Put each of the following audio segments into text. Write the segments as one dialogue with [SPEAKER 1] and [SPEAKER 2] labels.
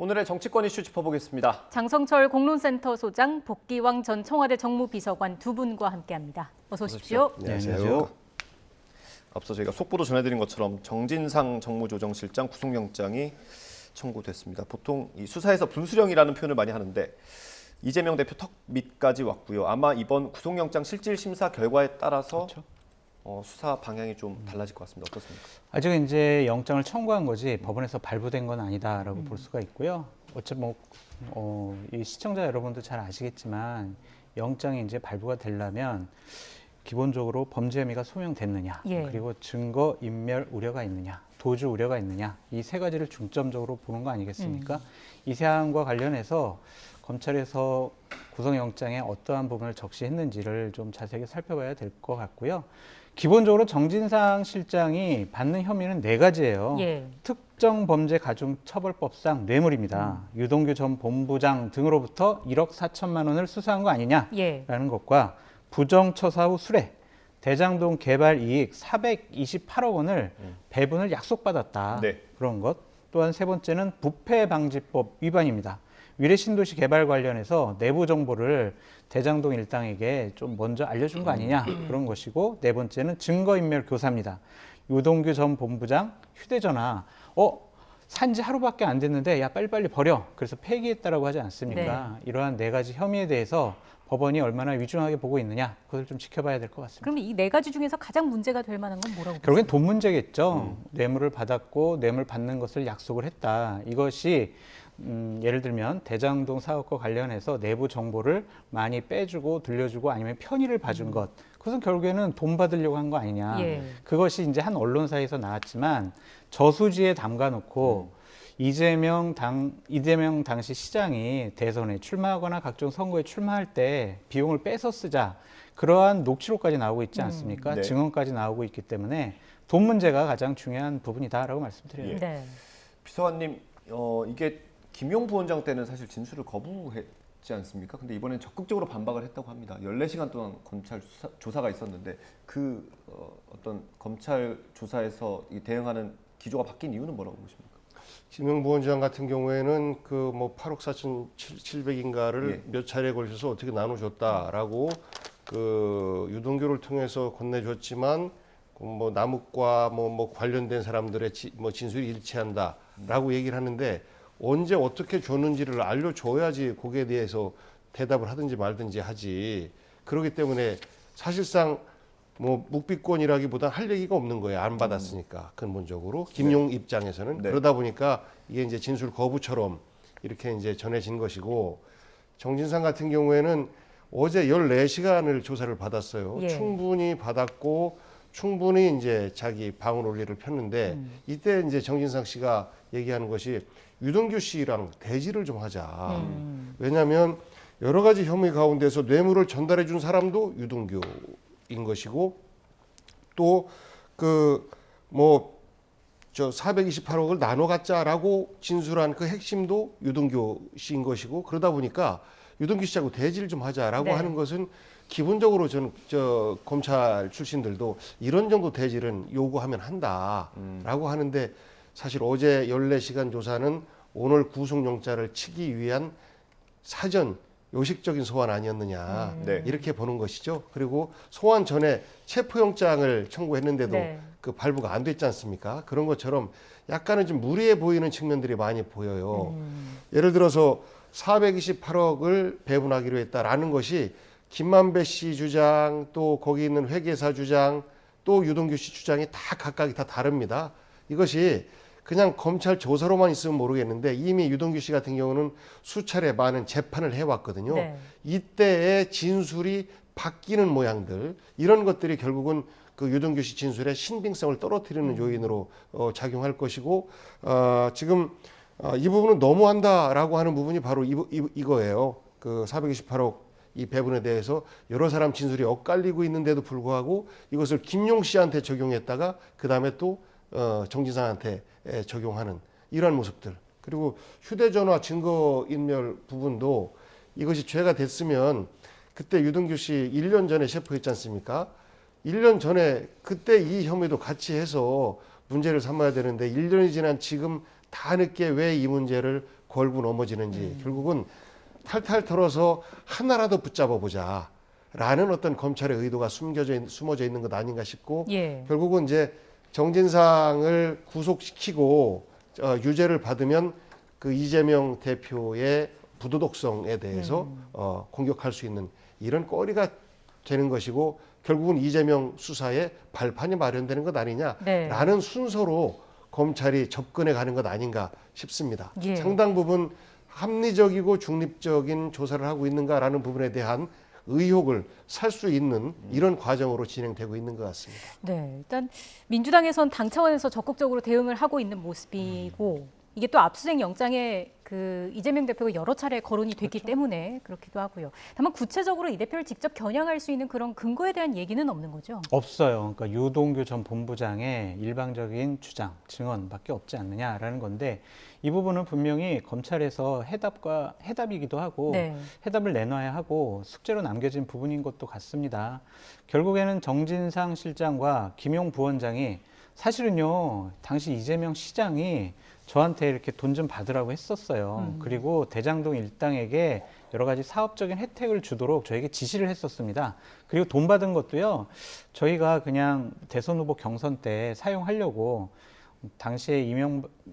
[SPEAKER 1] 오늘의 정치권 이슈 짚어보겠습니다.
[SPEAKER 2] 장성철 공론센터 소장, 복기왕 전 청와대 정무비서관 두 분과 함께합니다. 어서 오십시오.
[SPEAKER 1] 안녕하세요. 앞서 저희가 속보도 전해드린 것처럼 정진상 정무조정실장 구속영장이 청구됐습니다. 보통 이 수사에서 분수령이라는 표현을 많이 하는데 이재명 대표 턱 밑까지 왔고요. 아마 이번 구속영장 실질 심사 결과에 따라서
[SPEAKER 3] 그렇죠.
[SPEAKER 1] 수사 방향이 좀 달라질 것 같습니다. 어떻습니까?
[SPEAKER 3] 아직 이제 영장을 청구한 거지 법원에서 발부된 건 아니다라고 볼 수가 있고요. 어차피 이 시청자 여러분도 잘 아시겠지만 영장이 이제 발부가 되려면 기본적으로 범죄 혐의가 소명됐느냐, 그리고 증거 인멸 우려가 있느냐, 도주 우려가 있느냐, 이 세 가지를 중점적으로 보는 거 아니겠습니까? 이 사안과 관련해서 검찰에서 구속영장에 어떠한 부분을 적시했는지를 좀 자세하게 살펴봐야 될 것 같고요. 기본적으로 정진상 실장이 받는 혐의는 네 가지예요. 특정 범죄 가중처벌법상 뇌물입니다. 유동규 전 본부장 등으로부터 1억 4천만 원을 수사한 거 아니냐라는 것과 부정처사 후 수뢰, 대장동 개발 이익 428억 원을 배분을 약속받았다. 그런 것. 또한 세 번째는 부패방지법 위반입니다. 위례 신도시 개발 관련해서 내부 정보를 대장동 일당에게 좀 먼저 알려준 거 아니냐, 그런 것이고, 네 번째는 증거인멸 교사입니다. 유동규 전 본부장 휴대전화 산지 하루밖에 안 됐는데 야 빨리빨리 버려, 그래서 폐기했다라고 하지 않습니까? 이러한 네 가지 혐의에 대해서 법원이 얼마나 위중하게 보고 있느냐, 그것을 좀 지켜봐야 될 것 같습니다.
[SPEAKER 2] 그럼 이 네 가지 중에서 가장 문제가 될 만한 건 뭐라고 보세요?
[SPEAKER 3] 결국엔 돈 문제겠죠. 뇌물을 받았고 뇌물 받는 것을 약속을 했다. 이것이 예를 들면 대장동 사업과 관련해서 내부 정보를 많이 빼주고 들려주고 아니면 편의를 봐준 것, 그것은 결국에는 돈 받으려고 한 거 아니냐. 그것이 이제 한 언론사에서 나왔지만 저수지에 담가놓고 이재명 당시 시장이 대선에 출마하거나 각종 선거에 출마할 때 비용을 빼서 쓰자, 그러한 녹취록까지 나오고 있지 않습니까? 증언까지 나오고 있기 때문에 돈 문제가 가장 중요한 부분이다라고 말씀드려요.
[SPEAKER 1] 비서관님, 이게 김용 부원장 때는 사실 진술을 거부했지 않습니까? 근데 이번엔 적극적으로 반박을 했다고 합니다. 14시간 동안 검찰 조사가 있었는데 그 어떤 검찰 조사에서 대응하는 기조가 바뀐 이유는 뭐라고 보십니까?
[SPEAKER 4] 김용 부원장 같은 경우에는 그 8억 4,700인가를 몇 차례에 걸쳐서 어떻게 나눠줬다라고 그 유동규를 통해서 건네줬지만 남욱과 관련된 사람들의 진술이 일치한다라고 얘기를 하는데, 언제 어떻게 줬는지를 알려줘야지 거기에 대해서 대답을 하든지 말든지 하지. 그렇기 때문에 사실상 묵비권이라기보다 할 얘기가 없는 거예요. 안 받았으니까, 근본적으로 김용 입장에서는. 그러다 보니까 이게 이제 진술 거부처럼 이렇게 이제 전해진 것이고, 정진상 같은 경우에는 어제 14시간을 조사를 받았어요. 충분히 받았고 충분히 이제 자기 방어 논리를 폈는데, 이때 이제 정진상 씨가 얘기하는 것이 유동규 씨랑 대지를 좀 하자. 왜냐하면 여러 가지 혐의 가운데서 뇌물을 전달해 준 사람도 유동규인 것이고, 또 428억을 나눠 갖자라고 진술한 그 핵심도 유동규 씨인 것이고, 그러다 보니까 유동규 씨하고 대지를 좀 하자라고 하는 것은 기본적으로 저는 검찰 출신들도 이런 정도 대지는 요구하면 한다라고 하는데, 사실 어제 14시간 조사는 오늘 구속영장을 치기 위한 사전 요식적인 소환 아니었느냐, 이렇게 보는 것이죠. 그리고 소환 전에 체포영장을 청구했는데도 그 발부가 안 됐지 않습니까? 그런 것처럼 약간은 좀 무리해 보이는 측면들이 많이 보여요. 예를 들어서 428억을 배분하기로 했다라는 것이 김만배 씨 주장, 또 거기 있는 회계사 주장, 또 유동규 씨 주장이 다 각각이 다 다릅니다. 이것이 그냥 검찰 조사로만 있으면 모르겠는데 이미 유동규 씨 같은 경우는 수차례 많은 재판을 해왔거든요. 이때의 진술이 바뀌는 모양들, 이런 것들이 결국은 그 유동규 씨 진술의 신빙성을 떨어뜨리는 요인으로 작용할 것이고, 지금 이 부분은 너무한다라고 하는 부분이 바로 이거예요. 그 428억 이 배분에 대해서 여러 사람 진술이 엇갈리고 있는데도 불구하고 이것을 김용 씨한테 적용했다가 그 다음에 또 정진상한테 적용하는 이러한 모습들. 그리고 휴대전화 증거인멸 부분도 이것이 죄가 됐으면 그때 유동규 씨 1년 전에 체포했지 않습니까? 1년 전에 그때 이 혐의도 같이 해서 문제를 삼아야 되는데 1년이 지난 지금 다 늦게 왜 이 문제를 걸고 넘어지는지 결국은 탈탈 털어서 하나라도 붙잡아 보자라는 어떤 검찰의 의도가 숨어져 있는 것 아닌가 싶고
[SPEAKER 2] 예.
[SPEAKER 4] 결국은 이제 정진상을 구속시키고 유죄를 받으면 그 이재명 대표의 부도덕성에 대해서 공격할 수 있는 이런 거리가 되는 것이고 결국은 이재명 수사에 발판이 마련되는 것 아니냐라는 순서로 검찰이 접근해 가는 것 아닌가 싶습니다.
[SPEAKER 2] 예.
[SPEAKER 4] 상당 부분 합리적이고 중립적인 조사를 하고 있는가라는 부분에 대한 의혹을 살 수 있는 이런 과정으로 진행되고 있는 것 같습니다.
[SPEAKER 2] 네, 일단 민주당에선 당 차원에서 적극적으로 대응을 하고 있는 모습이고 이게 또 압수수색 영장에 그 이재명 대표가 여러 차례 거론이 됐기 때문에 그렇기도 하고요. 다만 구체적으로 이 대표를 직접 겨냥할 수 있는 그런 근거에 대한 얘기는 없는 거죠?
[SPEAKER 3] 없어요. 그러니까 유동규 전 본부장의 일방적인 주장, 증언밖에 없지 않느냐라는 건데 이 부분은 분명히 검찰에서 해답이기도 하고
[SPEAKER 2] 네.
[SPEAKER 3] 해답을 내놔야 하고 숙제로 남겨진 부분인 것도 같습니다. 결국에는 정진상 실장과 김용 부원장이 사실은요, 당시 이재명 시장이 저한테 이렇게 돈 좀 받으라고 했었어요. 그리고 대장동 일당에게 여러 가지 사업적인 혜택을 주도록 저에게 지시를 했었습니다. 그리고 돈 받은 것도요, 저희가 그냥 대선 후보 경선 때 사용하려고 당시에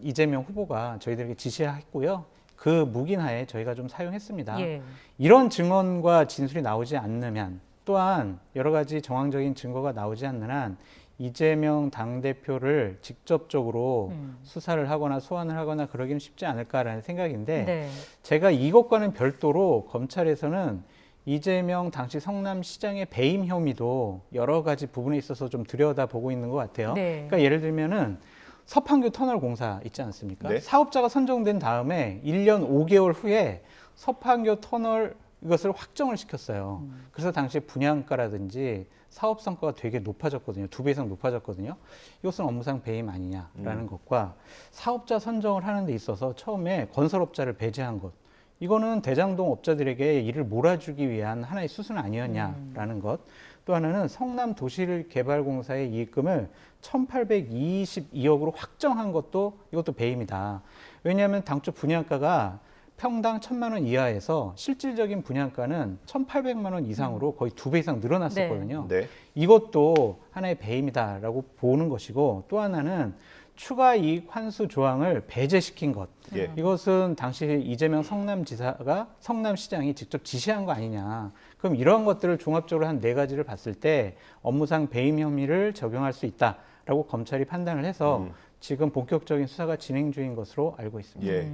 [SPEAKER 3] 이재명 후보가 저희들에게 지시했고요. 그 묵인하에 저희가 좀 사용했습니다.
[SPEAKER 2] 예.
[SPEAKER 3] 이런 증언과 진술이 나오지 않으면 또한 여러 가지 정황적인 증거가 나오지 않는 한 이재명 당대표를 직접적으로 수사를 하거나 소환을 하거나 그러기는 쉽지 않을까라는 생각인데
[SPEAKER 2] 네.
[SPEAKER 3] 제가 이것과는 별도로 검찰에서는 이재명 당시 성남시장의 배임 혐의도 여러 가지 부분에 있어서 좀 들여다보고 있는 것 같아요.
[SPEAKER 2] 네.
[SPEAKER 3] 그러니까 예를 들면은 서판교 터널 공사 있지 않습니까?
[SPEAKER 1] 네.
[SPEAKER 3] 사업자가 선정된 다음에 1년 5개월 후에 서판교 터널 이것을 확정을 시켰어요. 그래서 당시 분양가라든지 사업 성과가 되게 높아졌거든요. 2배 이상 높아졌거든요. 이것은 업무상 배임 아니냐라는 것과 사업자 선정을 하는 데 있어서 처음에 건설업자를 배제한 것. 이거는 대장동 업자들에게 일을 몰아주기 위한 하나의 수순 아니었냐라는 것. 또 하나는 성남도시개발공사의 이익금을 1,822억으로 확정한 것도 이것도 배임이다. 왜냐하면 당초 분양가가 평당 1,000만 원 이하에서 실질적인 분양가는 1,800만 원 이상으로 거의 2배 이상 늘어났었거든요.
[SPEAKER 1] 네.
[SPEAKER 3] 이것도 하나의 배임이다라고 보는 것이고 또 하나는 추가 이익 환수 조항을 배제시킨 것.
[SPEAKER 1] 예.
[SPEAKER 3] 이것은 당시 이재명 성남지사가 성남시장이 직접 지시한 거 아니냐. 그럼 이러한 것들을 종합적으로 한 4가지를 봤을 때 업무상 배임 혐의를 적용할 수 있다라고 검찰이 판단을 해서 지금 본격적인 수사가 진행 중인 것으로 알고 있습니다.
[SPEAKER 1] 예.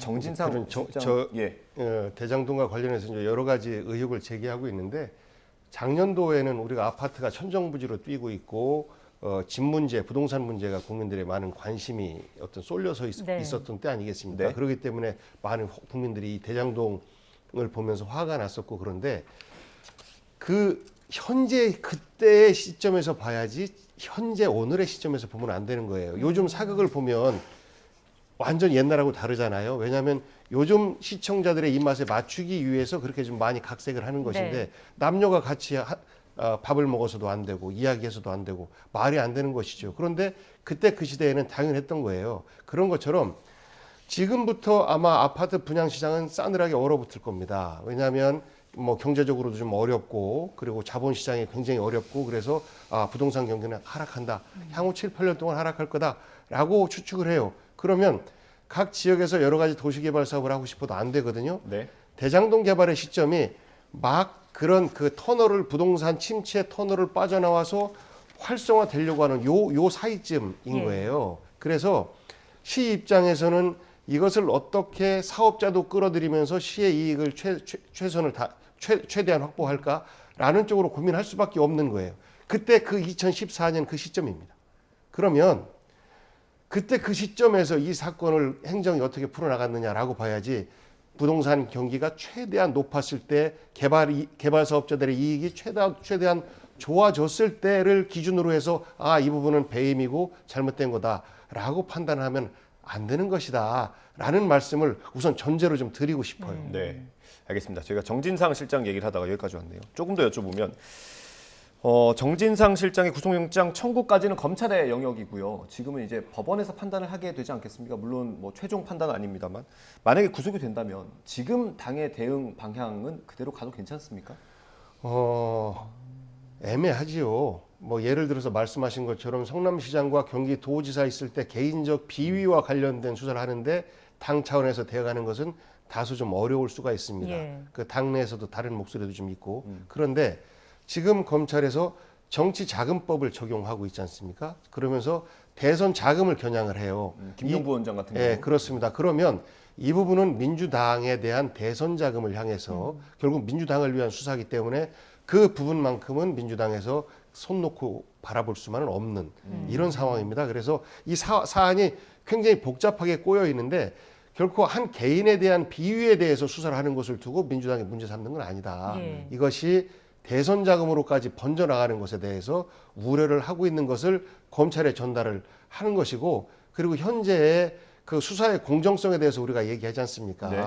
[SPEAKER 1] 정진상
[SPEAKER 4] 그런 대장동과 관련해서 이제 여러 가지 의혹을 제기하고 있는데 작년도에는 우리가 아파트가 천정부지로 뛰고 있고 집 문제, 부동산 문제가 국민들의 많은 관심이 어떤 쏠려서 있었던 때 아니겠습니까?
[SPEAKER 1] 네.
[SPEAKER 4] 그렇기 때문에 많은 국민들이 이 대장동을 보면서 화가 났었고 그런데 그 현재 그때의 시점에서 봐야지 현재 오늘의 시점에서 보면 안 되는 거예요. 요즘 사극을 보면 완전 옛날하고 다르잖아요. 왜냐하면 요즘 시청자들의 입맛에 맞추기 위해서 그렇게 좀 많이 각색을 하는 것인데
[SPEAKER 2] 네.
[SPEAKER 4] 남녀가 같이 밥을 먹어서도 안 되고 이야기해서도 안 되고 말이 안 되는 것이죠. 그런데 그때 그 시대에는 당연했던 거예요. 그런 것처럼 지금부터 아마 아파트 분양 시장은 싸늘하게 얼어붙을 겁니다. 왜냐하면 뭐 경제적으로도 좀 어렵고 그리고 자본 시장이 굉장히 어렵고 그래서 부동산 경기는 하락한다. 향후 7, 8년 동안 하락할 거다라고 추측을 해요. 그러면 각 지역에서 여러 가지 도시개발 사업을 하고 싶어도 안 되거든요.
[SPEAKER 1] 네.
[SPEAKER 4] 대장동 개발의 시점이 막 그런 그 터널을 부동산 침체 터널을 빠져나와서 활성화되려고 하는 요 사이쯤인 거예요. 그래서 시 입장에서는 이것을 어떻게 사업자도 끌어들이면서 시의 이익을 최대한 확보할까라는 쪽으로 고민할 수밖에 없는 거예요. 그때 그 2014년 그 시점입니다. 그러면 그때 그 시점에서 이 사건을 행정이 어떻게 풀어나갔느냐라고 봐야지 부동산 경기가 최대한 높았을 때 개발 사업자들의 이익이 최대한 좋아졌을 때를 기준으로 해서 이 부분은 배임이고 잘못된 거다라고 판단하면 안 되는 것이다 라는 말씀을 우선 전제로 좀 드리고 싶어요.
[SPEAKER 1] 네, 알겠습니다. 저희가 정진상 실장 얘기를 하다가 여기까지 왔네요. 조금 더 여쭤보면 정진상 실장의 구속영장 청구까지는 검찰의 영역이고요. 지금은 이제 법원에서 판단을 하게 되지 않겠습니까? 물론 뭐 최종 판단은 아닙니다만 만약에 구속이 된다면 지금 당의 대응 방향은 그대로 가도 괜찮습니까?
[SPEAKER 4] 애매하지요. 뭐 예를 들어서 말씀하신 것처럼 성남시장과 경기도지사 있을 때 개인적 비위와 관련된 수사를 하는데 당 차원에서 대응하는 것은 다소 좀 어려울 수가 있습니다.
[SPEAKER 2] 예.
[SPEAKER 4] 그 당내에서도 다른 목소리도 좀 있고 그런데 지금 검찰에서 정치자금법을 적용하고 있지 않습니까? 그러면서 대선 자금을 겨냥을 해요.
[SPEAKER 1] 김용부 원장 같은 경우.
[SPEAKER 4] 예, 그렇습니다. 그러면 이 부분은 민주당에 대한 대선 자금을 향해서 결국 민주당을 위한 수사이기 때문에 그 부분만큼은 민주당에서 손 놓고 바라볼 수만은 없는 이런 상황입니다. 그래서 이 사안이 굉장히 복잡하게 꼬여 있는데 결코 한 개인에 대한 비위에 대해서 수사를 하는 것을 두고 민주당이 문제 삼는 건 아니다.
[SPEAKER 2] 예.
[SPEAKER 4] 이것이 대선 자금으로까지 번져나가는 것에 대해서 우려를 하고 있는 것을 검찰에 전달을 하는 것이고 그리고 현재의 그 수사의 공정성에 대해서 우리가 얘기하지 않습니까?
[SPEAKER 1] 네.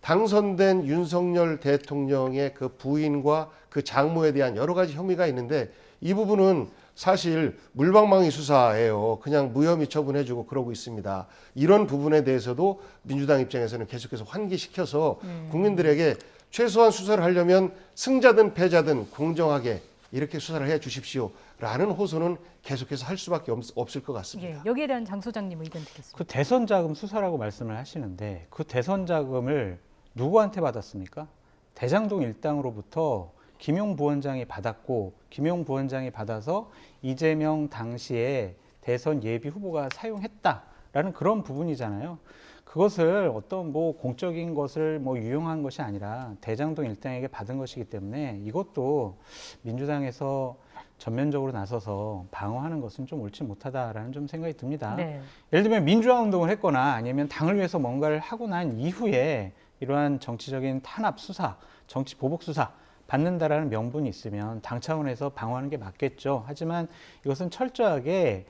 [SPEAKER 4] 당선된 윤석열 대통령의 그 부인과 그 장모에 대한 여러 가지 혐의가 있는데 이 부분은 사실 물방망이 수사예요. 그냥 무혐의 처분해주고 그러고 있습니다. 이런 부분에 대해서도 민주당 입장에서는 계속해서 환기시켜서 국민들에게 최소한 수사를 하려면 승자든 패자든 공정하게 이렇게 수사를 해 주십시오라는 호소는 계속해서 할 수밖에 없을 것 같습니다.
[SPEAKER 2] 예, 여기에 대한 장 소장님 의견 듣겠습니다.
[SPEAKER 3] 그 대선 자금 수사라고 말씀을 하시는데 그 대선 자금을 누구한테 받았습니까? 대장동 일당으로부터 김용 부원장이 받았고 김용 부원장이 받아서 이재명 당시에 대선 예비 후보가 사용했다라는 그런 부분이잖아요. 그것을 어떤 뭐 공적인 것을 뭐 유용한 것이 아니라 대장동 일당에게 받은 것이기 때문에 이것도 민주당에서 전면적으로 나서서 방어하는 것은 좀 옳지 못하다라는 좀 생각이 듭니다.
[SPEAKER 2] 네.
[SPEAKER 3] 예를 들면 민주화 운동을 했거나 아니면 당을 위해서 뭔가를 하고 난 이후에 이러한 정치적인 탄압 수사, 정치 보복 수사 받는다라는 명분이 있으면 당 차원에서 방어하는 게 맞겠죠. 하지만 이것은 철저하게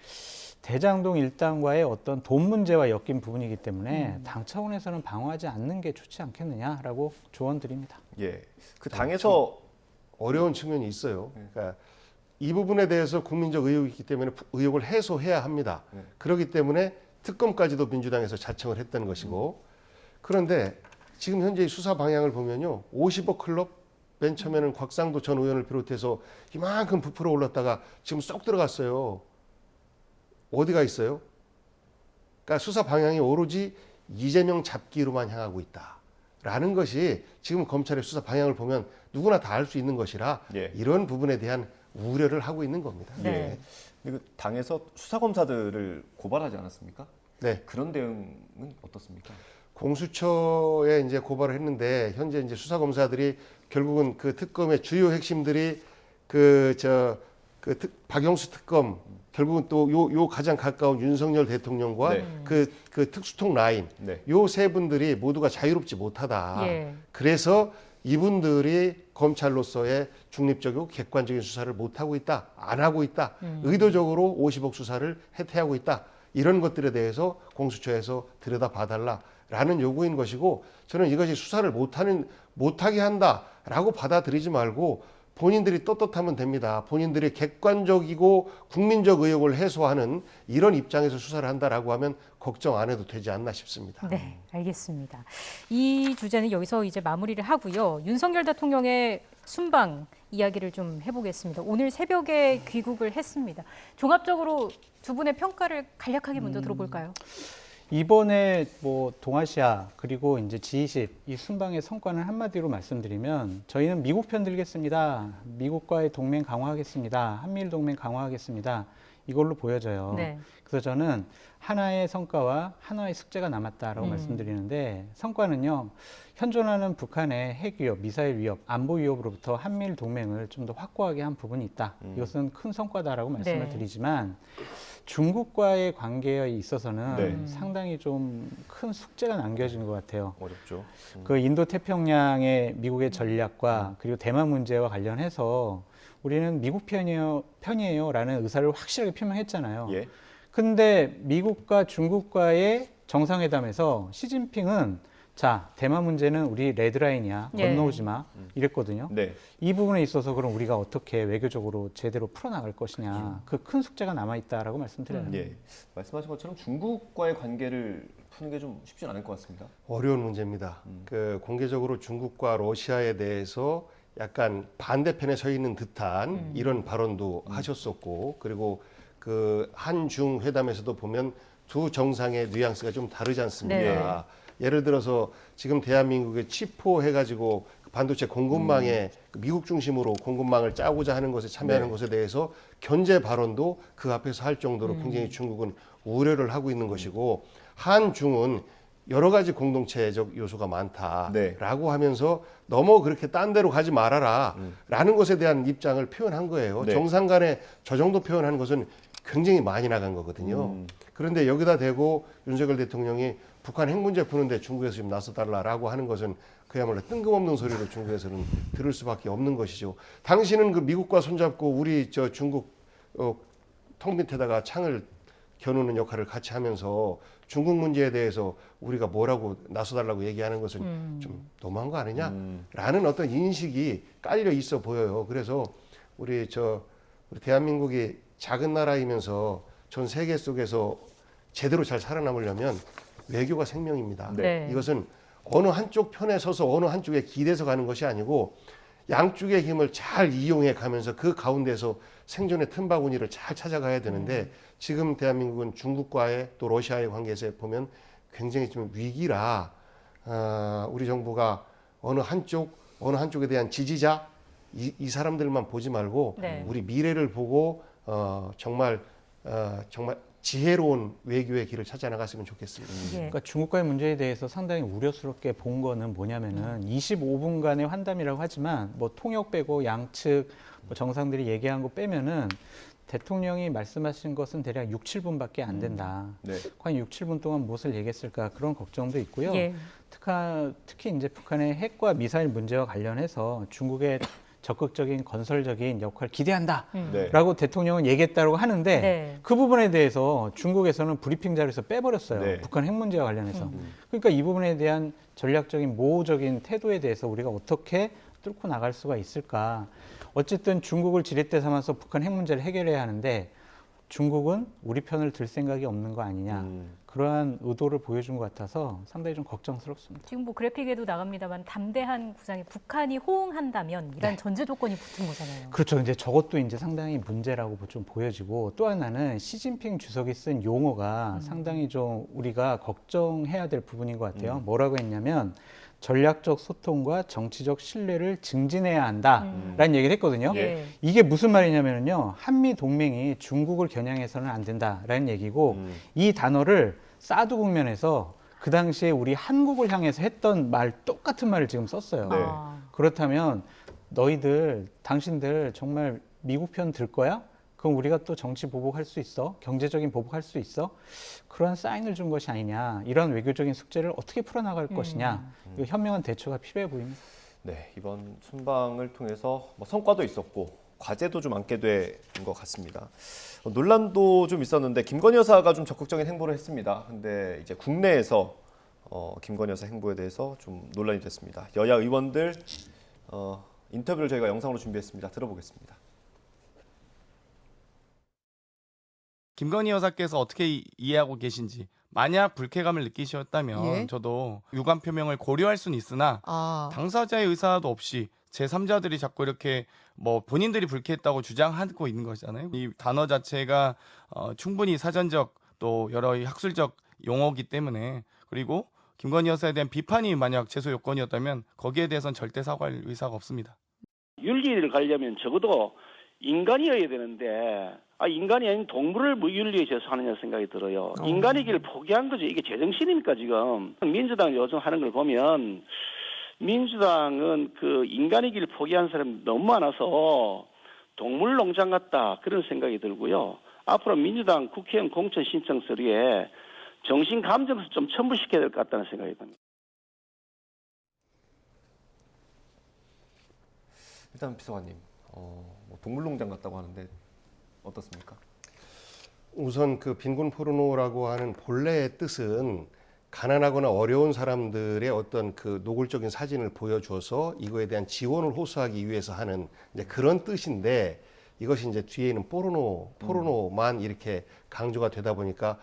[SPEAKER 3] 대장동 일당과의 어떤 돈 문제와 엮인 부분이기 때문에 당 차원에서는 방어하지 않는 게 좋지 않겠느냐라고 조언드립니다.
[SPEAKER 1] 예. 그 당에서
[SPEAKER 4] 어려운 측면이 있어요. 그러니까 이 부분에 대해서 국민적 의혹이 있기 때문에 의혹을 해소해야 합니다. 그렇기 때문에 특검까지도 민주당에서 자청을 했던 것이고 그런데 지금 현재 이 수사 방향을 보면요. 50억 클럽 맨 처음에는 곽상도 전 의원을 비롯해서 이만큼 부풀어 올랐다가 지금 쏙 들어갔어요. 어디가 있어요? 그러니까 수사 방향이 오로지 이재명 잡기로만 향하고 있다라는 것이 지금 검찰의 수사 방향을 보면 누구나 다 알 수 있는 것이라
[SPEAKER 1] 예.
[SPEAKER 4] 이런 부분에 대한 우려를 하고 있는 겁니다.
[SPEAKER 2] 네.
[SPEAKER 1] 예. 그리고 당에서 수사 검사들을 고발하지 않았습니까?
[SPEAKER 4] 네.
[SPEAKER 1] 그런 대응은 어떻습니까?
[SPEAKER 4] 공수처에 이제 고발을 했는데 현재 이제 수사 검사들이 결국은 그 특검의 주요 핵심들이 박영수 특검 결국은 또 요 가장 가까운 윤석열 대통령과
[SPEAKER 1] 네.
[SPEAKER 4] 그 특수통 라인
[SPEAKER 1] 네.
[SPEAKER 4] 요 세 분들이 모두가 자유롭지 못하다.
[SPEAKER 2] 예.
[SPEAKER 4] 그래서 이분들이 검찰로서의 중립적이고 객관적인 수사를 못 하고 있다, 안 하고 있다, 의도적으로 50억 수사를 해태하고 있다. 이런 것들에 대해서 공수처에서 들여다봐달라라는 요구인 것이고 저는 이것이 수사를 못하게 한다라고 받아들이지 말고 본인들이 떳떳하면 됩니다. 본인들이 객관적이고 국민적 의혹을 해소하는 이런 입장에서 수사를 한다라고 하면 걱정 안 해도 되지 않나 싶습니다.
[SPEAKER 2] 네, 알겠습니다. 이 주제는 여기서 이제 마무리를 하고요. 윤석열 대통령의 순방 이야기를 좀 해보겠습니다. 오늘 새벽에 귀국을 했습니다. 종합적으로 두 분의 평가를 간략하게 먼저 들어볼까요?
[SPEAKER 3] 이번에 뭐 동아시아 그리고 이제 G20 이 순방의 성과는 한마디로 말씀드리면 저희는 미국 편 들겠습니다. 미국과의 동맹 강화하겠습니다. 한미일 동맹 강화하겠습니다. 이걸로 보여져요.
[SPEAKER 2] 네.
[SPEAKER 3] 그래서 저는 하나의 성과와 하나의 숙제가 남았다라고 말씀드리는데 성과는요. 현존하는 북한의 핵 위협, 미사일 위협, 안보 위협으로부터 한미일 동맹을 좀 더 확고하게 한 부분이 있다. 이것은 큰 성과다라고 말씀을
[SPEAKER 2] 네.
[SPEAKER 3] 드리지만 중국과의 관계에 있어서는
[SPEAKER 1] 네.
[SPEAKER 3] 상당히 좀 큰 숙제가 남겨진 것 같아요.
[SPEAKER 1] 어렵죠.
[SPEAKER 3] 그 인도 태평양의 미국의 전략과 그리고 대만 문제와 관련해서 우리는 미국 편이에요라는 의사를 확실하게 표명했잖아요.
[SPEAKER 1] 예.
[SPEAKER 3] 근데 미국과 중국과의 정상회담에서 시진핑은 자, 대만 문제는 우리 레드라인이야.
[SPEAKER 2] 예.
[SPEAKER 3] 건너오지 마. 이랬거든요.
[SPEAKER 1] 네.
[SPEAKER 3] 이 부분에 있어서 그럼 우리가 어떻게 외교적으로 제대로 풀어나갈 것이냐. 그 큰 숙제가 남아있다라고 말씀드려요.
[SPEAKER 1] 예. 말씀하신 것처럼 중국과의 관계를 푸는 게 좀 쉽지 않을 것 같습니다.
[SPEAKER 4] 어려운 문제입니다. 그 공개적으로 중국과 러시아에 대해서 약간 반대편에 서 있는 듯한 이런 발언도 하셨었고, 그리고 그 한중 회담에서도 보면 두 정상의 뉘앙스가 좀 다르지 않습니까? 예를 들어서 지금 대한민국의 치포 해가지고 반도체 공급망에 미국 중심으로 공급망을 짜고자 하는 것에 참여하는 것에 대해서 견제 발언도 그 앞에서 할 정도로 굉장히 중국은 우려를 하고 있는 것이고, 한중은 여러 가지 공동체적 요소가 많다라고 하면서 너무 그렇게 딴 데로 가지 말아라라는 것에 대한 입장을 표현한 거예요.
[SPEAKER 1] 네.
[SPEAKER 4] 정상 간에 저 정도 표현하는 것은 굉장히 많이 나간 거거든요. 그런데 여기다 대고 윤석열 대통령이 북한 핵 문제 푸는데 중국에서 좀 나서달라라고 하는 것은 그야말로 뜬금없는 소리로 중국에서는 들을 수밖에 없는 것이죠. 당신은 그 미국과 손잡고 우리 저 중국 턱 밑에다가 창을 겨누는 역할을 같이 하면서 중국 문제에 대해서 우리가 뭐라고 나서달라고 얘기하는 것은 좀 너무한 거 아니냐라는 어떤 인식이 깔려 있어 보여요. 그래서 우리 대한민국이 작은 나라이면서 전 세계 속에서 제대로 잘 살아남으려면 외교가 생명입니다.
[SPEAKER 2] 네.
[SPEAKER 4] 이것은 어느 한쪽 편에 서서 어느 한쪽에 기대서 가는 것이 아니고 양쪽의 힘을 잘 이용해 가면서 그 가운데서 생존의 틈바구니를 잘 찾아가야 되는데 지금 대한민국은 중국과의 또 러시아의 관계에서 보면 굉장히 좀 위기라 우리 정부가 어느 한쪽에 대한 지지자 이 사람들만 보지 말고
[SPEAKER 2] 네.
[SPEAKER 4] 우리 미래를 보고 정말 지혜로운 외교의 길을 찾아 나갔으면 좋겠습니다.
[SPEAKER 2] 예.
[SPEAKER 3] 그러니까 중국과의 문제에 대해서 상당히 우려스럽게 본 거는 뭐냐면은 25분간의 환담이라고 하지만 뭐 통역 빼고 양측 뭐 정상들이 얘기한 거 빼면은 대통령이 말씀하신 것은 대략 6, 7분밖에 안 된다.
[SPEAKER 1] 네.
[SPEAKER 3] 과연 6, 7분 동안 무엇을 얘기했을까 그런 걱정도 있고요.
[SPEAKER 2] 예.
[SPEAKER 3] 특히 이제 북한의 핵과 미사일 문제와 관련해서 중국의 적극적인 건설적인 역할을 기대한다라고
[SPEAKER 1] 네.
[SPEAKER 3] 대통령은 얘기했다고 하는데
[SPEAKER 2] 네.
[SPEAKER 3] 그 부분에 대해서 중국에서는 브리핑 자료에서 빼버렸어요.
[SPEAKER 1] 네.
[SPEAKER 3] 북한 핵 문제와 관련해서. 그러니까 이 부분에 대한 전략적인 모호적인 태도에 대해서 우리가 어떻게 뚫고 나갈 수가 있을까. 어쨌든 중국을 지렛대 삼아서 북한 핵 문제를 해결해야 하는데 중국은 우리 편을 들 생각이 없는 거 아니냐. 그러한 의도를 보여준 것 같아서 상당히 좀 걱정스럽습니다.
[SPEAKER 2] 지금 뭐 그래픽에도 나갑니다만 담대한 구상에 북한이 호응한다면 이란
[SPEAKER 3] 네.
[SPEAKER 2] 전제 조건이 붙은 거잖아요.
[SPEAKER 3] 그렇죠. 이제 저것도 이제 상당히 문제라고 좀 보여지고 또 하나는 시진핑 주석이 쓴 용어가 상당히 좀 우리가 걱정해야 될 부분인 것 같아요. 뭐라고 했냐면 전략적 소통과 정치적 신뢰를 증진해야 한다라는 얘기를 했거든요.
[SPEAKER 2] 예.
[SPEAKER 3] 이게 무슨 말이냐면요. 한미 동맹이 중국을 겨냥해서는 안 된다라는 얘기고 이 단어를 사드 국면에서 그 당시에 우리 한국을 향해서 했던 말 똑같은 말을 지금 썼어요.
[SPEAKER 1] 네.
[SPEAKER 2] 아.
[SPEAKER 3] 그렇다면 당신들 정말 미국 편 들 거야? 그럼 우리가 또 정치 보복할 수 있어? 경제적인 보복할 수 있어? 그러한 사인을 준 것이 아니냐. 이런 외교적인 숙제를 어떻게 풀어나갈 것이냐. 이거 현명한 대처가 필요해 보입니다.
[SPEAKER 1] 네, 이번 순방을 통해서 뭐 성과도 있었고 과제도 좀 안게 된 것 같습니다. 논란도 좀 있었는데 김건희 여사가 좀 적극적인 행보를 했습니다. 근데 이제 국내에서 김건희 여사 행보에 대해서 좀 논란이 됐습니다. 여야 의원들 인터뷰를 저희가 영상으로 준비했습니다. 들어보겠습니다.
[SPEAKER 5] 김건희 여사께서 어떻게 이해하고 계신지 만약 불쾌감을 느끼셨다면
[SPEAKER 6] 예?
[SPEAKER 5] 저도 유감 표명을 고려할 수는 있으나 당사자의 의사도 없이 제3자들이 자꾸 이렇게 뭐 본인들이 불쾌했다고 주장하고 있는 거잖아요. 이 단어 자체가 충분히 사전적 또 여러 학술적 용어이기 때문에 그리고 김건희 여사에 대한 비판이 만약 제소 요건이었다면 거기에 대해서는 절대 사과할 의사가 없습니다.
[SPEAKER 7] 윤리를 가려면 적어도 인간이어야 되는데 인간이 아닌 동물을 윤리에 제소하느냐 생각이 들어요. 인간이기를 포기한 거죠. 이게 제정신입니까 지금. 민주당 요즘 하는 걸 보면 민주당은 그 인간이기를 포기한 사람이 너무 많아서 동물 농장 같다 그런 생각이 들고요. 앞으로 민주당 국회의원 공천 신청 서류에 정신 감정서 좀 첨부시켜야 될 것 같다는 생각이 듭니다.
[SPEAKER 1] 일단 비서관님, 뭐 동물농장 같다고 하는데 어떻습니까?
[SPEAKER 4] 우선 그 빈곤 포르노라고 하는 본래의 뜻은 가난하거나 어려운 사람들의 어떤 그 노골적인 사진을 보여줘서 이거에 대한 지원을 호소하기 위해서 하는 이제 그런 뜻인데 이것이 이제 뒤에는 포르노만 이렇게 강조가 되다 보니까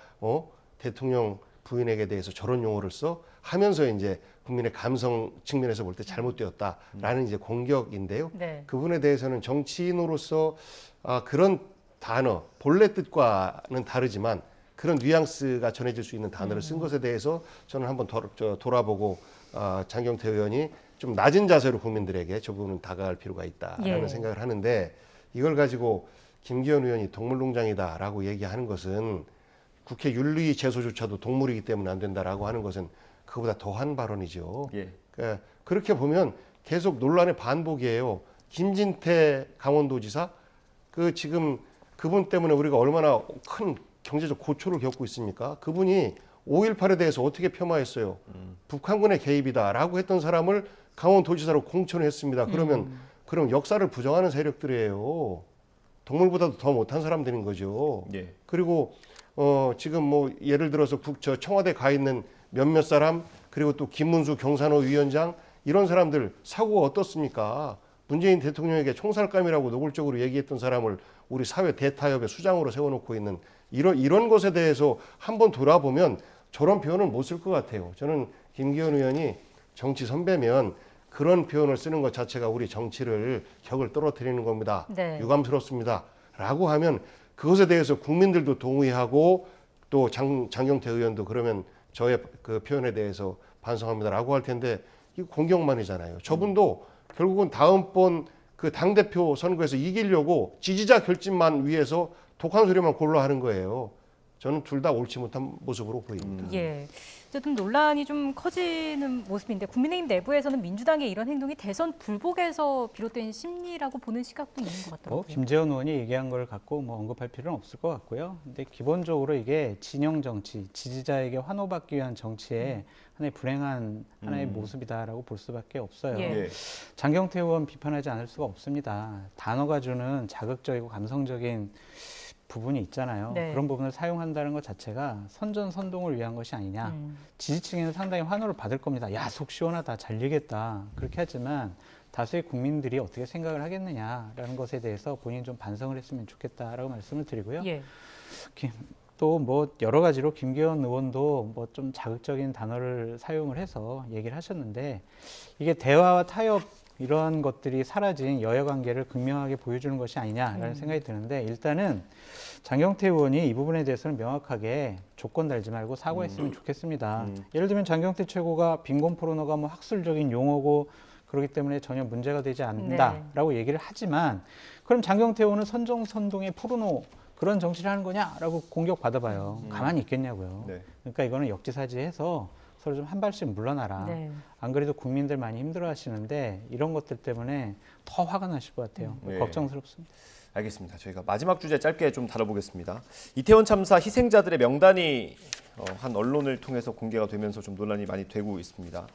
[SPEAKER 4] 대통령 부인에게 대해서 저런 용어를 써 하면서 이제 국민의 감성 측면에서 볼 때 잘못되었다라는 이제 공격인데요.
[SPEAKER 2] 네.
[SPEAKER 4] 그 부분에 대해서는 정치인으로서 그런 단어 본래 뜻과는 다르지만 그런 뉘앙스가 전해질 수 있는 단어를 쓴 것에 대해서 저는 한번 돌아보고 장경태 의원이 좀 낮은 자세로 국민들에게 저 부분은 다가갈 필요가 있다라는
[SPEAKER 2] 예.
[SPEAKER 4] 생각을 하는데 이걸 가지고 김기현 의원이 동물농장이다라고 얘기하는 것은 국회 윤리제소조차도 동물이기 때문에 안 된다라고 하는 것은 그보다 더한 발언이죠.
[SPEAKER 1] 예.
[SPEAKER 4] 그러니까 그렇게 보면 계속 논란의 반복이에요. 김진태 강원도지사 지금 그분 때문에 우리가 얼마나 큰 경제적 고초를 겪고 있습니까? 그분이 5.18에 대해서 어떻게 폄하했어요? 북한군의 개입이다라고 했던 사람을 강원도지사로 공천했습니다. 그럼 역사를 부정하는 세력들이에요. 동물보다도 더 못한 사람들인 거죠.
[SPEAKER 1] 예.
[SPEAKER 4] 그리고 지금 뭐 예를 들어서 청와대 가 있는 몇몇 사람 그리고 또 김문수 경산호 위원장 이런 사람들 사고가 어떻습니까? 문재인 대통령에게 총살감이라고 노골적으로 얘기했던 사람을 우리 사회 대타협의 수장으로 세워놓고 있는 이런 것에 대해서 한번 돌아보면 저런 표현을 못 쓸 것 같아요. 저는 김기현 의원이 정치 선배면 그런 표현을 쓰는 것 자체가 우리 정치를 격을 떨어뜨리는 겁니다.
[SPEAKER 2] 네.
[SPEAKER 4] 유감스럽습니다. 라고 하면 그것에 대해서 국민들도 동의하고 또 장경태 의원도 그러면 저의 그 표현에 대해서 반성합니다라고 할 텐데 이거 공격만이잖아요. 저분도 결국은 다음번 그 당대표 선거에서 이기려고 지지자 결집만 위해서 독한 소리만 골라 하는 거예요. 저는 둘 다 옳지 못한 모습으로 보입니다.
[SPEAKER 2] 예. 어쨌든 논란이 좀 커지는 모습인데 국민의힘 내부에서는 민주당의 이런 행동이 대선 불복에서 비롯된 심리라고 보는 시각도 있는 것 같더라고요.
[SPEAKER 3] 김재원 의원이 얘기한 걸 갖고 언급할 필요는 없을 것 같고요. 근데 기본적으로 이게 진영 정치, 지지자에게 환호받기 위한 정치의 하나의 불행한 하나의 모습이다라고 볼 수밖에 없어요.
[SPEAKER 2] 예.
[SPEAKER 1] 예.
[SPEAKER 3] 장경태 의원 비판하지 않을 수가 없습니다. 단어가 주는 자극적이고 감성적인 부분이 있잖아요.
[SPEAKER 2] 네.
[SPEAKER 3] 그런 부분을 사용한다는 것 자체가 선전선동을 위한 것이 아니냐. 지지층에는 상당히 환호를 받을 겁니다. 야, 속 시원하다, 잘 얘기했다. 그렇게 하지만 다수의 국민들이 어떻게 생각을 하겠느냐라는 것에 대해서 본인이 좀 반성을 했으면 좋겠다라고 말씀을 드리고요.
[SPEAKER 2] 예.
[SPEAKER 3] 또 뭐 여러 가지로 김기현 의원도 뭐 좀 자극적인 단어를 사용을 해서 얘기를 하셨는데 이게 대화와 타협 이러한 것들이 사라진 여야 관계를 극명하게 보여주는 것이 아니냐라는 생각이 드는데 일단은 장경태 의원이 이 부분에 대해서는 명확하게 조건 달지 말고 사과했으면 좋겠습니다. 예를 들면 장경태 최고가 빈곤 포르노가 뭐 학술적인 용어고 그렇기 때문에 전혀 문제가 되지 않는다라고 얘기를 하지만 그럼 장경태 의원은 선정선동의 포르노 그런 정치를 하는 거냐라고 공격받아봐요. 가만히 있겠냐고요.
[SPEAKER 1] 네.
[SPEAKER 3] 그러니까 이거는 역지사지해서 서로 좀 한 발씩 물러나라.
[SPEAKER 2] 네.
[SPEAKER 3] 안 그래도 국민들 많이 힘들어하시는데 이런 것들 때문에 더 화가 나실 것 같아요.
[SPEAKER 1] 네.
[SPEAKER 3] 걱정스럽습니다.
[SPEAKER 1] 알겠습니다. 저희가 마지막 주제 짧게 좀 다뤄보겠습니다. 이태원 참사 희생자들의 명단이 한 언론을 통해서 공개가 되면서 좀 논란이 많이 되고 있습니다.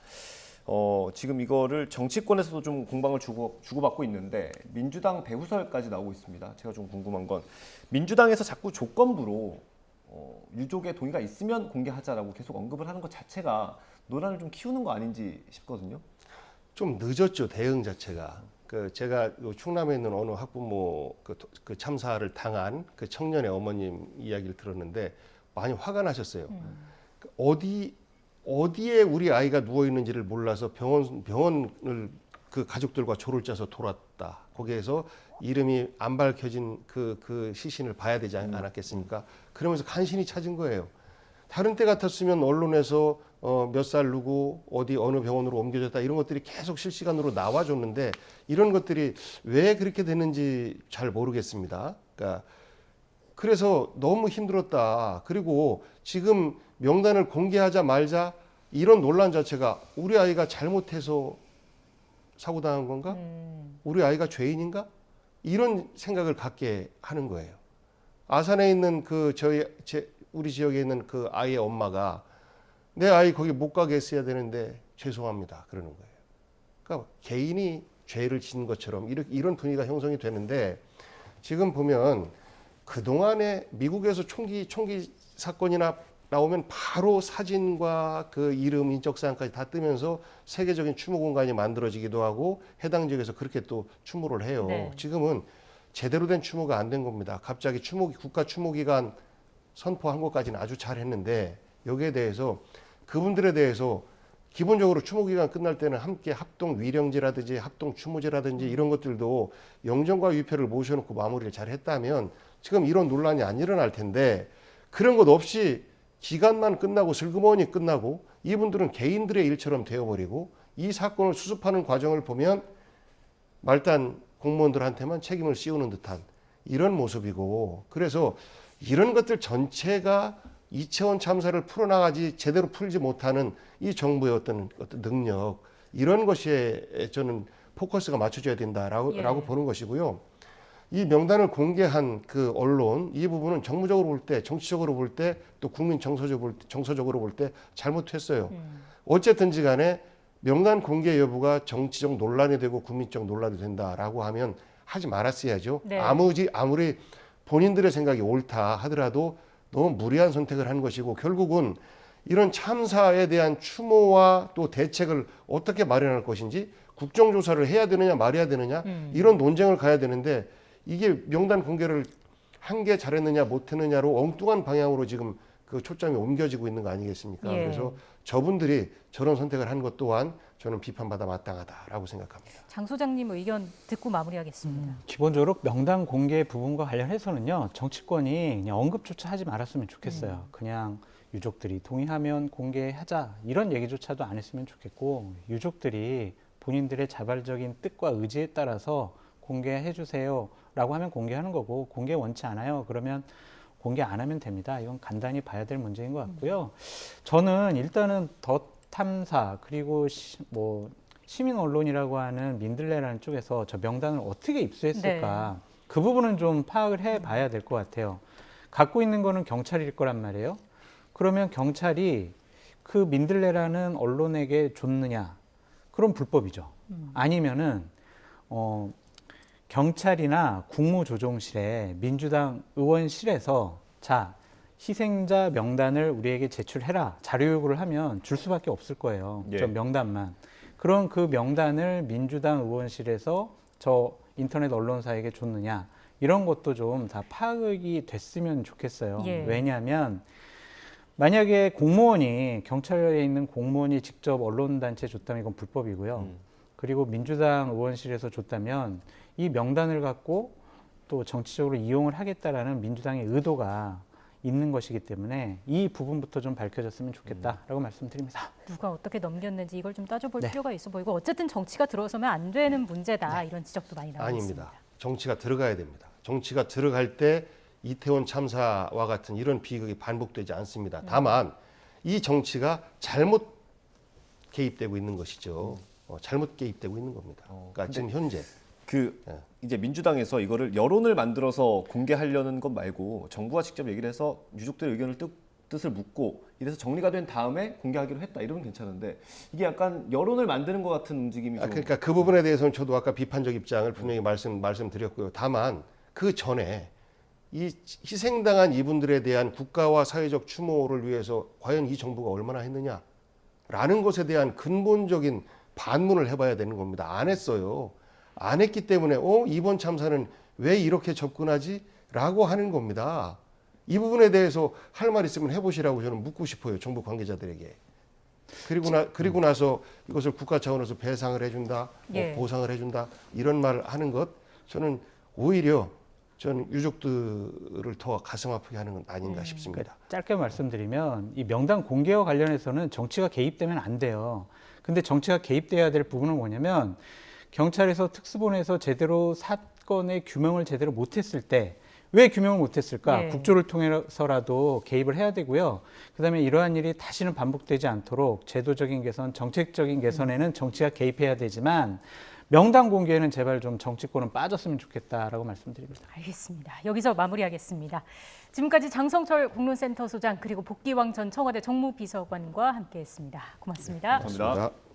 [SPEAKER 1] 지금 이거를 정치권에서도 좀 공방을 주고받고 있는데 민주당 배후설까지 나오고 있습니다. 제가 좀 궁금한 건 민주당에서 자꾸 조건부로 유족의 동의가 있으면 공개하자라고 계속 언급을 하는 것 자체가 논란을 좀 키우는 거 아닌지 싶거든요.
[SPEAKER 4] 좀 늦었죠, 대응 자체가. 제가 충남에 있는 어느 학부모 그 참사를 당한 그 청년의 어머님 이야기를 들었는데 많이 화가 나셨어요. 어디에 우리 아이가 누워 있는지를 몰라서 병원을 그 가족들과 조를 짜서 돌았다. 거기에서 이름이 안 밝혀진 그 시신을 봐야 되지 않았겠습니까? 그러면서 간신히 찾은 거예요. 다른 때 같았으면 언론에서 몇 살 누구 어디 어느 병원으로 옮겨졌다 이런 것들이 계속 실시간으로 나와줬는데 이런 것들이 왜 그렇게 됐는지 잘 모르겠습니다. 그러니까 그래서 너무 힘들었다. 그리고 지금 명단을 공개하자 말자 이런 논란 자체가 우리 아이가 잘못해서 사고당한 건가? 우리 아이가 죄인인가? 이런 생각을 갖게 하는 거예요. 아산에 있는 우리 지역에 있는 그 아이의 엄마가 내 아이 거기 못 가게 했어야 되는데 죄송합니다. 그러는 거예요. 그러니까 개인이 죄를 지은 것처럼 이런 분위기가 형성이 되는데 지금 보면 그동안에 미국에서 총기 사건이나 나오면 바로 사진과 그 이름, 인적사항까지 다 뜨면서 세계적인 추모 공간이 만들어지기도 하고 해당 지역에서 그렇게 또 추모를 해요.
[SPEAKER 2] 네.
[SPEAKER 4] 지금은 제대로 된 추모가 안 된 겁니다. 갑자기 국가 추모기간 선포한 것까지는 아주 잘했는데 여기에 대해서 그분들에 대해서 기본적으로 추모기간 끝날 때는 함께 합동 위령제라든지 합동 추모제라든지 이런 것들도 영정과 위패를 모셔놓고 마무리를 잘했다면 지금 이런 논란이 안 일어날 텐데 그런 것 없이 기간만 끝나고 슬그머니 끝나고 이분들은 개인들의 일처럼 되어버리고 이 사건을 수습하는 과정을 보면 말단 공무원들한테만 책임을 씌우는 듯한 이런 모습이고 그래서 이런 것들 전체가 이채원 참사를 풀어나가지 제대로 풀지 못하는 이 정부의 어떤 능력 이런 것에 저는 포커스가 맞춰져야 된다라고 보는 것이고요. 이 명단을 공개한 그 언론 이 부분은 정무적으로 볼 때 정치적으로 볼 때 또 국민 정서적으로 볼 때 잘못했어요. 어쨌든지 간에 명단 공개 여부가 정치적 논란이 되고 국민적 논란이 된다라고 하면 하지 말았어야죠.
[SPEAKER 2] 네.
[SPEAKER 4] 아무리 본인들의 생각이 옳다 하더라도 너무 무리한 선택을 한 것이고 결국은 이런 참사에 대한 추모와 또 대책을 어떻게 마련할 것인지 국정조사를 해야 되느냐 말아야 되느냐 이런 논쟁을 가야 되는데 이게 명단 공개를 한 게 잘했느냐 못했느냐로 엉뚱한 방향으로 지금 그 초점이 옮겨지고 있는 거 아니겠습니까?
[SPEAKER 2] 예.
[SPEAKER 4] 그래서 저분들이 저런 선택을 한 것 또한 저는 비판받아 마땅하다라고 생각합니다.
[SPEAKER 2] 장 소장님 의견 듣고 마무리하겠습니다.
[SPEAKER 3] 기본적으로 명단 공개 부분과 관련해서는요, 정치권이 그냥 언급조차 하지 말았으면 좋겠어요. 그냥 유족들이 동의하면 공개하자 이런 얘기조차도 안 했으면 좋겠고 유족들이 본인들의 자발적인 뜻과 의지에 따라서 공개해 주세요라고 하면 공개하는 거고 공개 원치 않아요. 그러면 공개 안 하면 됩니다. 이건 간단히 봐야 될 문제인 것 같고요. 저는 일단은 더 탐사 그리고 시민 언론이라고 하는 민들레라는 쪽에서 저 명단을 어떻게 입수했을까
[SPEAKER 2] 네.
[SPEAKER 3] 그 부분은 좀 파악을 해봐야 될 것 같아요. 갖고 있는 거는 경찰일 거란 말이에요. 그러면 경찰이 그 민들레라는 언론에게 줬느냐? 그럼 불법이죠. 아니면은 경찰이나 국무조정실에 민주당 의원실에서 자 희생자 명단을 우리에게 제출해라 자료 요구를 하면 줄 수밖에 없을 거예요.
[SPEAKER 1] 예.
[SPEAKER 3] 저 명단만. 그럼 그 명단을 민주당 의원실에서 저 인터넷 언론사에게 줬느냐 이런 것도 좀 다 파악이 됐으면 좋겠어요.
[SPEAKER 2] 예.
[SPEAKER 3] 왜냐하면 만약에 공무원이 경찰에 있는 공무원이 직접 언론단체에 줬다면 이건 불법이고요. 그리고 민주당 의원실에서 줬다면 이 명단을 갖고 또 정치적으로 이용을 하겠다라는 민주당의 의도가 있는 것이기 때문에 이 부분부터 좀 밝혀졌으면 좋겠다라고 말씀드립니다.
[SPEAKER 2] 누가 어떻게 넘겼는지 이걸 좀 따져볼
[SPEAKER 3] 네.
[SPEAKER 2] 필요가 있어 보이고 어쨌든 정치가 들어서면 안 되는 문제다 이런 지적도 많이 나오고 있습니다.
[SPEAKER 4] 아닙니다. 정치가 들어가야 됩니다. 정치가 들어갈 때 이태원 참사와 같은 이런 비극이 반복되지 않습니다. 다만 이 정치가 잘못 개입되고 있는 것이죠. 잘못 개입되고 있는 겁니다. 그러니까 지금 현재
[SPEAKER 1] 이제 민주당에서 이거를 여론을 만들어서 공개하려는 것 말고 정부가 직접 얘기를 해서 유족들의 의견을 뜻을 묻고 이래서 정리가 된 다음에 공개하기로 했다 이러면 괜찮은데 이게 약간 여론을 만드는 것 같은 움직임이 좀
[SPEAKER 4] 그러니까 그 부분에 대해서는 저도 아까 비판적 입장을 분명히 말씀드렸고요. 다만 그 전에 이 희생당한 이분들에 대한 국가와 사회적 추모를 위해서 과연 이 정부가 얼마나 했느냐라는 것에 대한 근본적인 반문을 해봐야 되는 겁니다. 안 했어요. 안 했기 때문에 이번 참사는 왜 이렇게 접근하지? 라고 하는 겁니다. 이 부분에 대해서 할 말 있으면 해보시라고 저는 묻고 싶어요. 정부 관계자들에게. 그리고 나서 이것을 국가 차원에서 배상을 해준다,
[SPEAKER 2] 예.
[SPEAKER 4] 보상을 해준다 이런 말을 하는 것 저는 오히려 저는 유족들을 더 가슴 아프게 하는 건 아닌가 싶습니다.
[SPEAKER 3] 짧게 말씀드리면 이 명단 공개와 관련해서는 정치가 개입되면 안 돼요. 근데 정치가 개입돼야 될 부분은 뭐냐면 경찰에서 특수본에서 제대로 사건의 규명을 제대로 못했을 때 왜 규명을 못했을까?
[SPEAKER 2] 예.
[SPEAKER 3] 국조를 통해서라도 개입을 해야 되고요. 그다음에 이러한 일이 다시는 반복되지 않도록 제도적인 개선, 정책적인 개선에는 정치가 개입해야 되지만 명단 공개에는 제발 좀 정치권은 빠졌으면 좋겠다라고 말씀드립니다.
[SPEAKER 2] 알겠습니다. 여기서 마무리하겠습니다. 지금까지 장성철 공론센터 소장 그리고 복귀왕 전 청와대 정무비서관과 함께했습니다. 고맙습니다.
[SPEAKER 1] 감사합니다.